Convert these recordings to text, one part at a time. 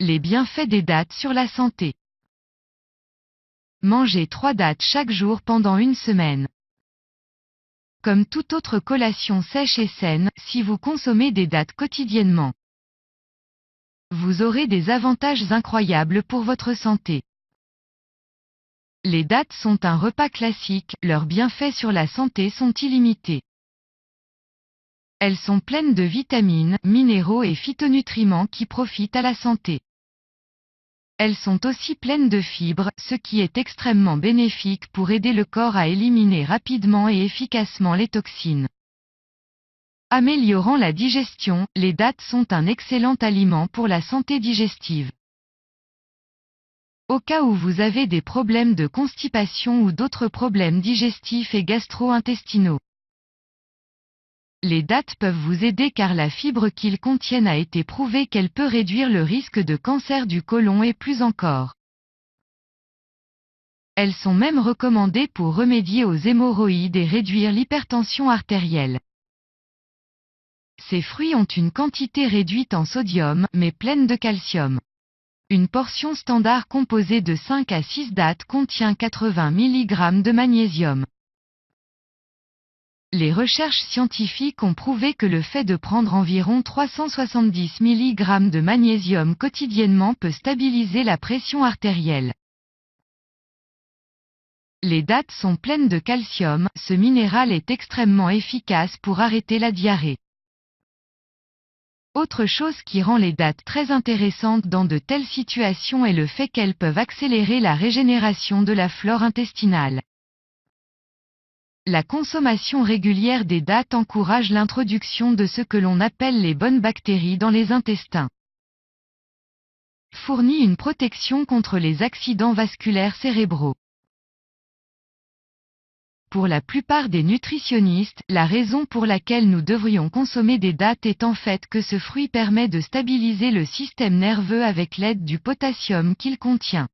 Les bienfaits des dattes sur la santé. Mangez 3 dattes chaque jour pendant une semaine. Comme toute autre collation sèche et saine, si vous consommez des dattes quotidiennement, vous aurez des avantages incroyables pour votre santé. Les dattes sont un repas classique, leurs bienfaits sur la santé sont illimités. Elles sont pleines de vitamines, minéraux et phytonutriments qui profitent à la santé. Elles sont aussi pleines de fibres, ce qui est extrêmement bénéfique pour aider le corps à éliminer rapidement et efficacement les toxines. Améliorant la digestion, les dattes sont un excellent aliment pour la santé digestive. Au cas où vous avez des problèmes de constipation ou d'autres problèmes digestifs et gastro-intestinaux, les dattes peuvent vous aider car la fibre qu'ils contiennent a été prouvé qu'elle peut réduire le risque de cancer du côlon et plus encore. Elles sont même recommandées pour remédier aux hémorroïdes et réduire l'hypertension artérielle. Ces fruits ont une quantité réduite en sodium, mais pleine de calcium. Une portion standard composée de 5 à 6 dattes contient 80 mg de magnésium. Les recherches scientifiques ont prouvé que le fait de prendre environ 370 mg de magnésium quotidiennement peut stabiliser la pression artérielle. Les dattes sont pleines de calcium, ce minéral est extrêmement efficace pour arrêter la diarrhée. Autre chose qui rend les dattes très intéressantes dans de telles situations est le fait qu'elles peuvent accélérer la régénération de la flore intestinale. La consommation régulière des dattes encourage l'introduction de ce que l'on appelle les bonnes bactéries dans les intestins. Fournit une protection contre les accidents vasculaires cérébraux. Pour la plupart des nutritionnistes, la raison pour laquelle nous devrions consommer des dattes est en fait que ce fruit permet de stabiliser le système nerveux avec l'aide du potassium qu'il contient.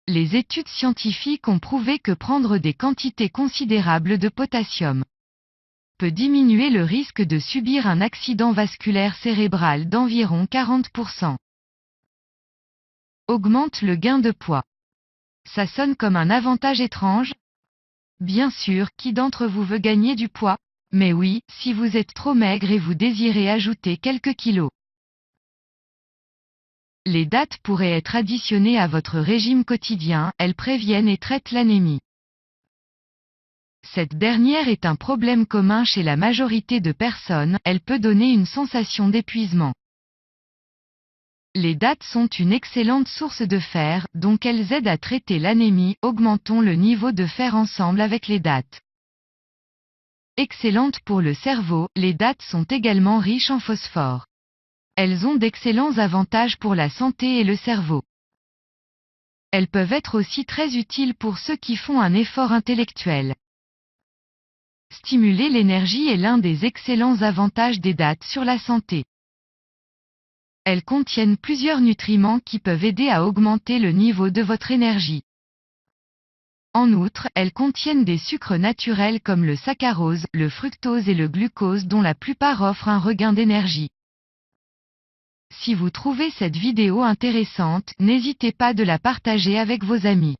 Les études scientifiques ont prouvé que prendre des quantités considérables de potassium peut diminuer le risque de subir un accident vasculaire cérébral d'environ 40%. Augmente le gain de poids. Ça sonne comme un avantage étrange? Bien sûr, qui d'entre vous veut gagner du poids? Mais oui, si vous êtes trop maigre et vous désirez ajouter quelques kilos. Les dattes pourraient être additionnées à votre régime quotidien, elles préviennent et traitent l'anémie. Cette dernière est un problème commun chez la majorité de personnes, elle peut donner une sensation d'épuisement. Les dattes sont une excellente source de fer, donc elles aident à traiter l'anémie, augmentons le niveau de fer ensemble avec les dattes. Excellentes pour le cerveau, les dattes sont également riches en phosphore. Elles ont d'excellents avantages pour la santé et le cerveau. Elles peuvent être aussi très utiles pour ceux qui font un effort intellectuel. Stimuler l'énergie est l'un des excellents avantages des dattes sur la santé. Elles contiennent plusieurs nutriments qui peuvent aider à augmenter le niveau de votre énergie. En outre, elles contiennent des sucres naturels comme le saccharose, le fructose et le glucose dont la plupart offrent un regain d'énergie. Si vous trouvez cette vidéo intéressante, n'hésitez pas de la partager avec vos amis.